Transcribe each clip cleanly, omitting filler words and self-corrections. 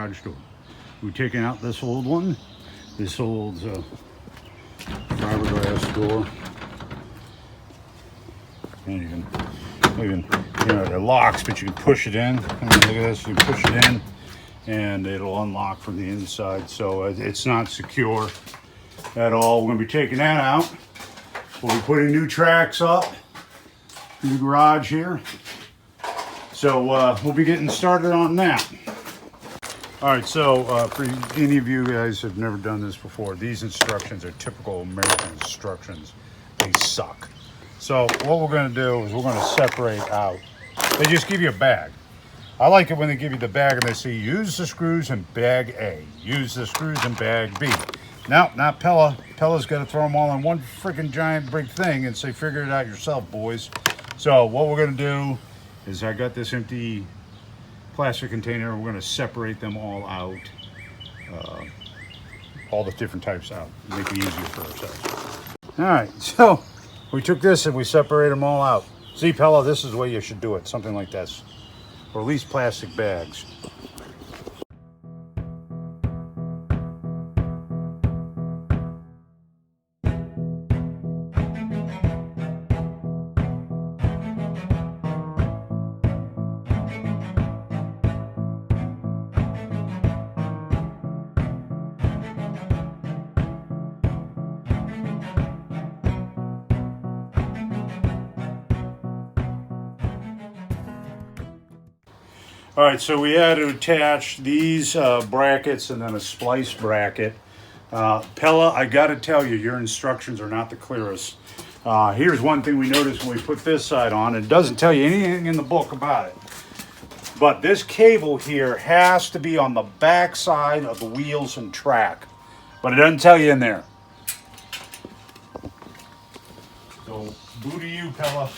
garage door. We've taken out this old one, this old fiberglass door. And you can, you know, it locks, but you can push it in. I mean, look at this, you can push it in and it'll unlock from the inside. So it's not secure at all. We're gonna be taking that out. We'll be putting new tracks up in the garage here. So we'll be getting started on that. All right, so for any of you guys who have never done this before, these instructions are typical American instructions. They suck. So what we're gonna do is we're gonna separate out. They just give you a bag. I like it when they give you the bag and they say, use the screws in bag A, use the screws in bag B. No, not Pella. Pella's got to throw them all in one freaking giant big thing and say, figure it out yourself, boys. So what we're going to do is I got this empty plastic container. We're going to separate them all out, all the different types out, make it easier for ourselves. All right, so we took this and we separated them all out. See, Pella, this is the way you should do it, something like this, or at least plastic bags. All right, so we had to attach these brackets and then a splice bracket. Pella, I got to tell you, your instructions are not the clearest. Here's one thing we noticed when we put this side on. It doesn't tell you anything in the book about it. But this cable here has to be on the back side of the wheels and track. But it doesn't tell you in there. So, boo to you, Pella.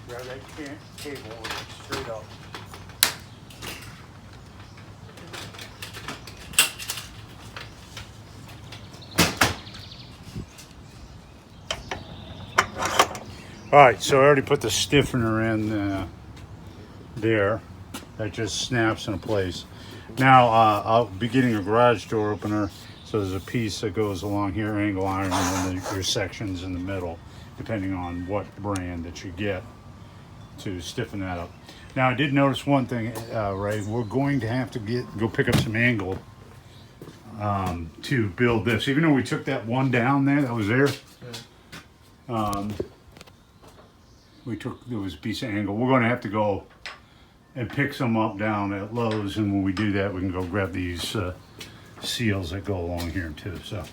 Grab that cable with it straight up. All right, so I already put the stiffener in there. That just snaps into place. Now I'll be getting a garage door opener. So there's a piece that goes along here, angle iron, and then your sections in the middle, depending on what brand that you get to stiffen that up. Now I did notice one thing, Ray. We're going to have to go pick up some angle to build this. Even though we took that one down there that was there, there was a piece of angle. We're going to have to go and picks them up down at Lowe's. And when we do that, we can go grab these seals that go along here too. So.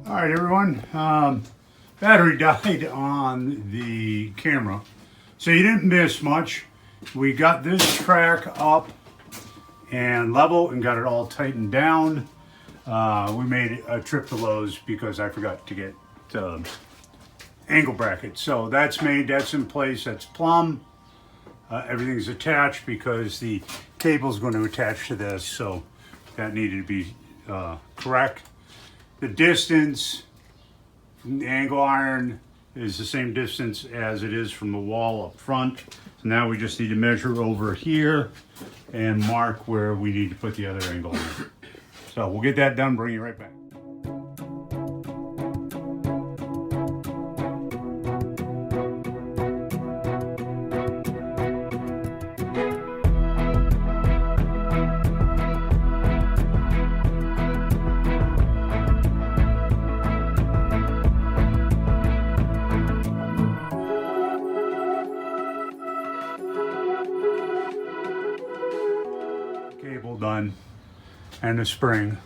All right, everyone. Battery died on the camera, so you didn't miss much. We got this track up and level and got it all tightened down. We made a trip to Lowe's because I forgot to get angle brackets. So that's made, that's in place, that's plumb. Everything's attached because the cable's going to attach to this, so that needed to be correct. The distance from the angle iron is the same distance as it is from the wall up front. So now we just need to measure over here and mark where we need to put the other angle iron. So we'll get that done, bring you right back. Cable done and the spring.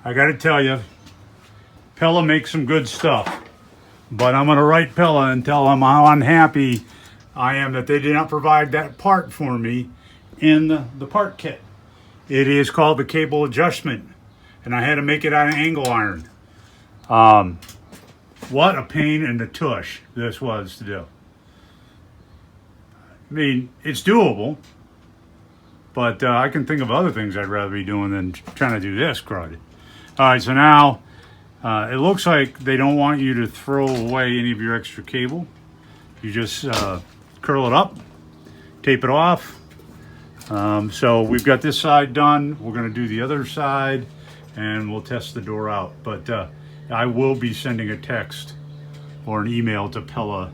I gotta tell you, Pella makes some good stuff, but I'm gonna write Pella and tell them how unhappy I am that they did not provide that part for me in the part kit. It is called the cable adjustment, and I had to make it out of angle iron. What a pain in the tush this was to do. I mean, it's doable, but I can think of other things I'd rather be doing than trying to do this crud. All right, so now it looks like they don't want you to throw away any of your extra cable. You just curl it up, tape it off. So we've got this side done. We're gonna do the other side and we'll test the door out. But I will be sending a text or an email to Pella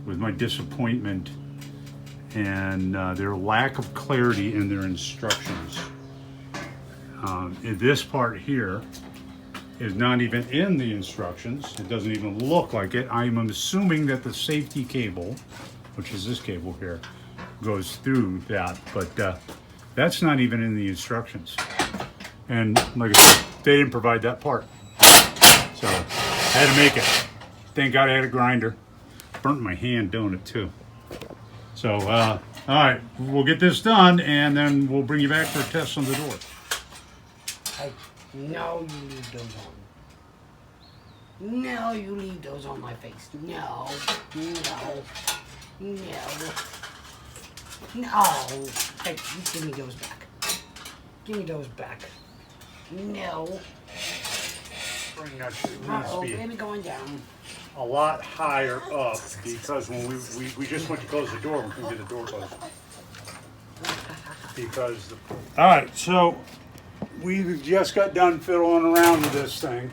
with my disappointment and their lack of clarity in their instructions. This part here is not even in the instructions. It doesn't even look like it. I'm assuming that the safety cable, which is this cable here, goes through that, but that's not even in the instructions. And like I said, they didn't provide that part. So I had to make it. Thank God I had a grinder. Burnt my hand doing it too. So, all right, we'll get this done and then we'll bring you back for a test on the door. No, you leave those on. No, you leave those on my face. No, no, no, no. Hey, you give me those back. Give me those back. No. Spring nut needs Uh-oh, to be baby going down. a lot higher up because when we just went to close the door, we couldn't get the door closed. Because all right, so we just got done fiddling around with this thing.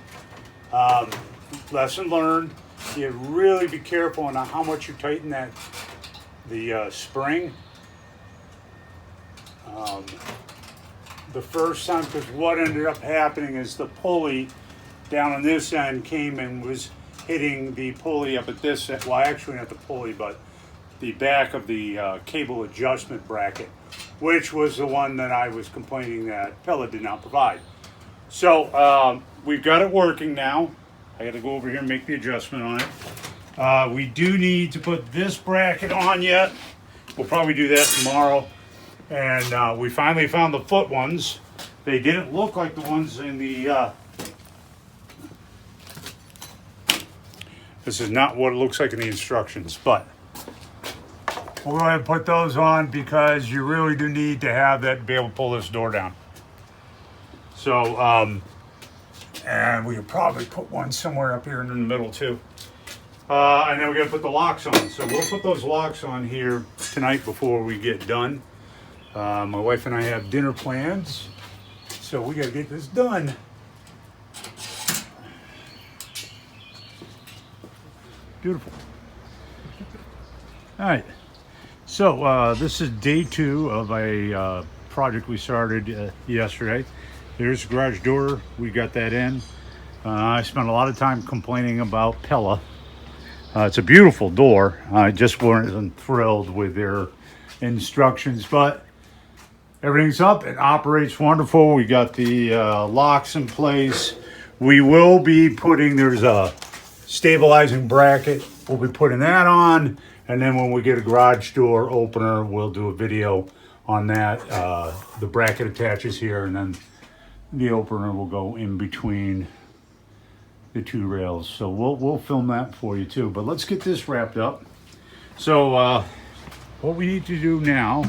Lesson learned: you really be careful on how much you tighten the spring. The first time, because what ended up happening is the pulley down on this end came and was hitting the pulley up at this end. Well, actually not the pulley, but the back of the cable adjustment bracket, which was the one that I was complaining that Pella did not provide. So we've got it working now. I got to go over here and make the adjustment on it. We do need to put this bracket on yet. We'll probably do that tomorrow. And we finally found the foot ones. They didn't look like the ones in the... This is not what it looks like in the instructions, but we'll go ahead and put those on because you really do need to have that to be able to pull this door down. So, and we could probably put one somewhere up here in the middle too. And then we're gonna put the locks on. So we'll put those locks on here tonight before we get done. My wife and I have dinner plans, so we gotta get this done. Beautiful. All right, so this is day 2 of a project we started yesterday. There's the garage door, we got that in. I spent a lot of time complaining about Pella. It's a beautiful door. I just wasn't thrilled with their instructions, but everything's up. It operates wonderful. We got the locks in place. We will be putting, there's a stabilizing bracket. We'll be putting that on. And then when we get a garage door opener, we'll do a video on that. The bracket attaches here, and then the opener will go in between the 2 rails. So we'll film that for you too. But let's get this wrapped up. So what we need to do now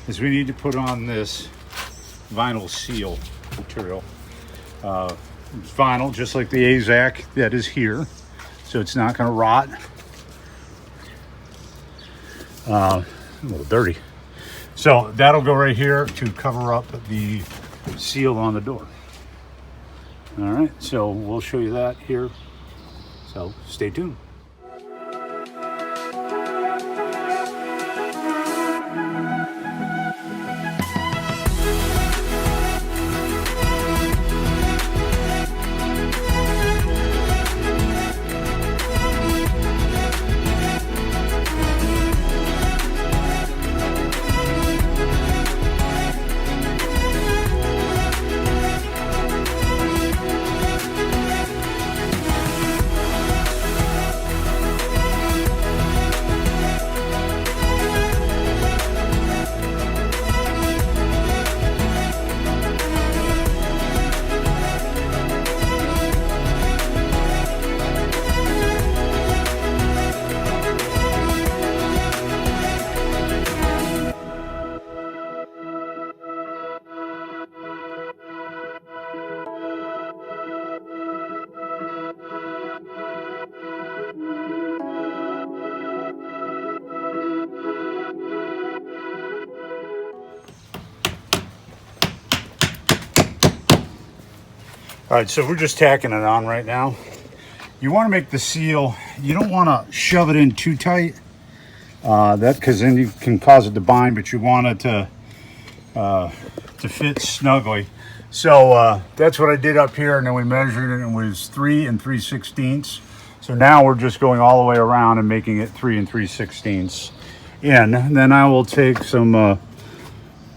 is we need to put on this vinyl seal material. It's vinyl, just like the AZAC that is here, so it's not going to rot. A little dirty. So that'll go right here to cover up the seal on the door. All right, so we'll show you that here. So stay tuned. All right, so we're just tacking it on right now. You want to make the seal, you don't want to shove it in too tight, because then you can cause it to bind, but you want it to fit snugly. So that's what I did up here, and then we measured it, and it was 3 3/16. So now we're just going all the way around and making it 3 3/16 in. And then I will take some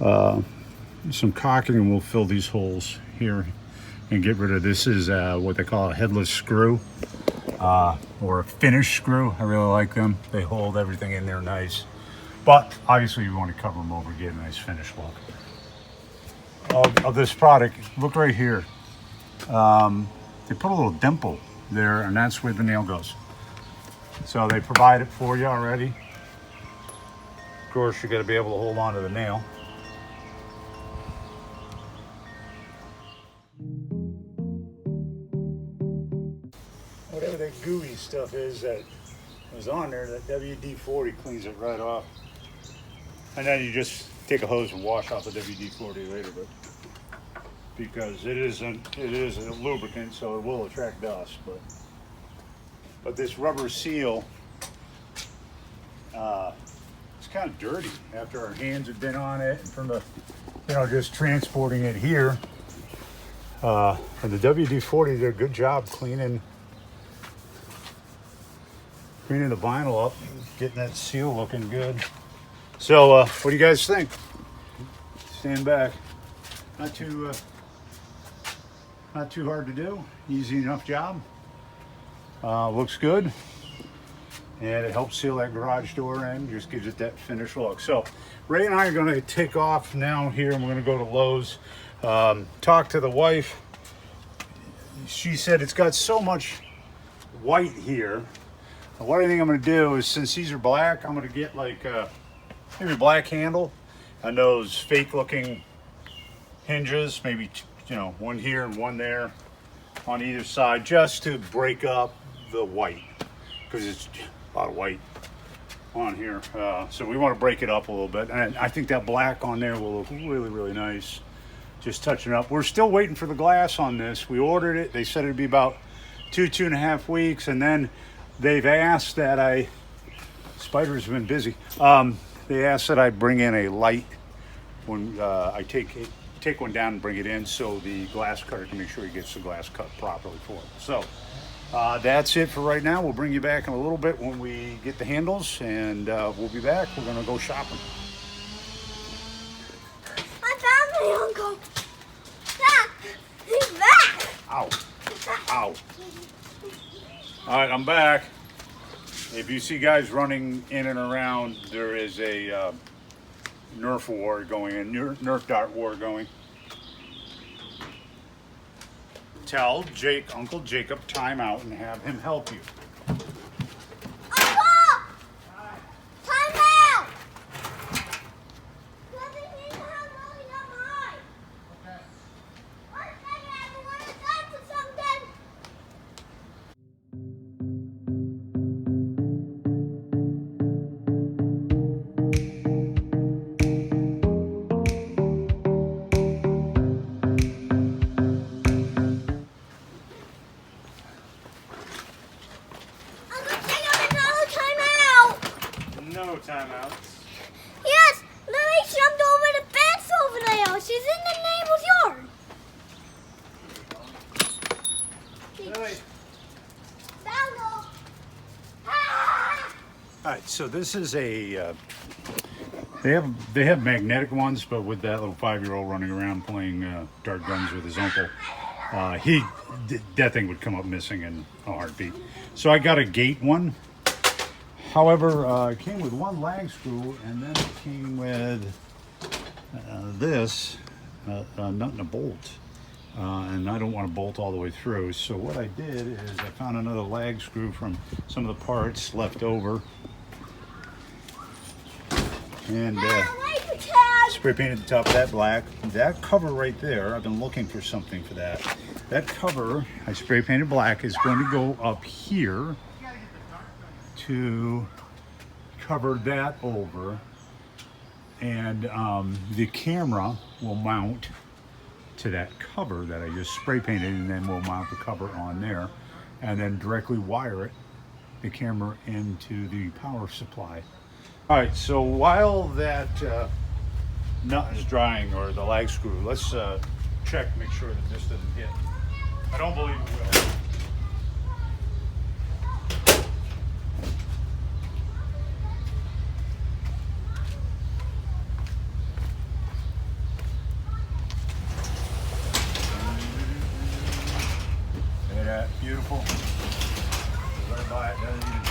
caulking, and we'll fill these holes here and get rid of this. Is what they call a headless screw, or a finish screw. I really like them. They hold everything in there nice. But obviously you want to cover them over, get a nice finish look. Of this product, look right here. They put a little dimple there, and that's where the nail goes. So they provide it for you already. Of course, you got to be able to hold on to the nail. Whatever that gooey stuff is that was on there, that WD-40 cleans it right off. And then you just take a hose and wash off the WD-40 later, because it is a lubricant, so it will attract dust. But this rubber seal, it's kind of dirty after our hands have been on it, and from the, just transporting it here. And the WD-40 did a good job cleaning the vinyl up, getting that seal looking good. So what do you guys think? Stand back. Not too hard to do. Easy enough job. Looks good, and it helps seal that garage door in. Just gives it that finished look. So Ray and I are going to take off now here, and we're going to go to Lowe's. Talk to the wife. She said it's got so much white here. What I think I'm going to do is, since these are black, I'm going to get like maybe a black handle on those fake looking hinges, maybe you know, one here and one there on either side, just to break up the white, because it's a lot of white on here. So we want to break it up a little bit, and I think that black on there will look really, really nice. Just touching it up. We're still waiting for the glass on this. We ordered it. They said it'd be about 2.5 weeks, and then they've asked that Spider's been busy. They asked that I bring in a light when I take one down and bring it in, so the glass cutter can make sure he gets the glass cut properly for it. So that's it for right now. We'll bring you back in a little bit when we get the handles, and we'll be back. We're gonna go shopping. I found my uncle. Dad, he's back. Ow. Ow. All right, I'm back. If you see guys running in and around, there is a Nerf war going, a Nerf dart war going. Tell Uncle Jacob time out and have him help you. Uncle! Time out! Doesn't mean to have rolling up high. Okay. One second, everyone, it's time for something. Uncle Jacob, another timeout. No timeouts. Yes, Lily jumped over the fence over there. She's in the neighbor's yard. Donald. Ah! All right, so this is a. They have magnetic ones, but with that little 5-year-old running around playing dart guns with his uncle, that thing would come up missing in a heartbeat. So I got a gate one. However, it came with one lag screw, and then it came with this nut and a bolt. And I don't want to bolt all the way through. So what I did is I found another lag screw from some of the parts left over, and spray painted the top of that black. That cover right there, I've been looking for something for that. That cover I spray painted black is going to go up here to cover that over, and the camera will mount to that cover that I just spray painted, and then we'll mount the cover on there and then directly wire the camera into the power supply. All right, so while that nut is drying, or the lag screw, let's check, make sure that this doesn't hit. I don't believe it will. Look at that, beautiful. Right by it, doesn't even go.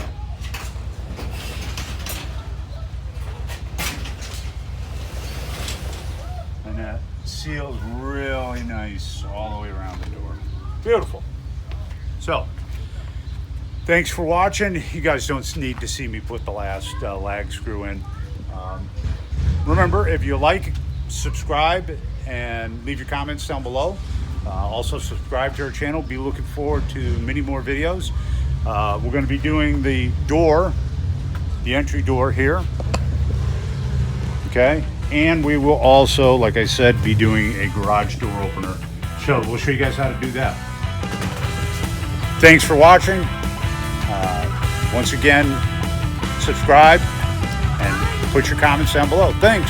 And that seals really nice all the way around the door. Beautiful. So, thanks for watching. You guys don't need to see me put the last lag screw in. Remember, if you like, subscribe and leave your comments down below. Also subscribe to our channel. Be looking forward to many more videos. We're going to be doing the door, the entry door here. Okay, and we will also, like I said, be doing a garage door opener. So we'll show you guys how to do that. Thanks for watching. Once again, subscribe and put your comments down below. Thanks.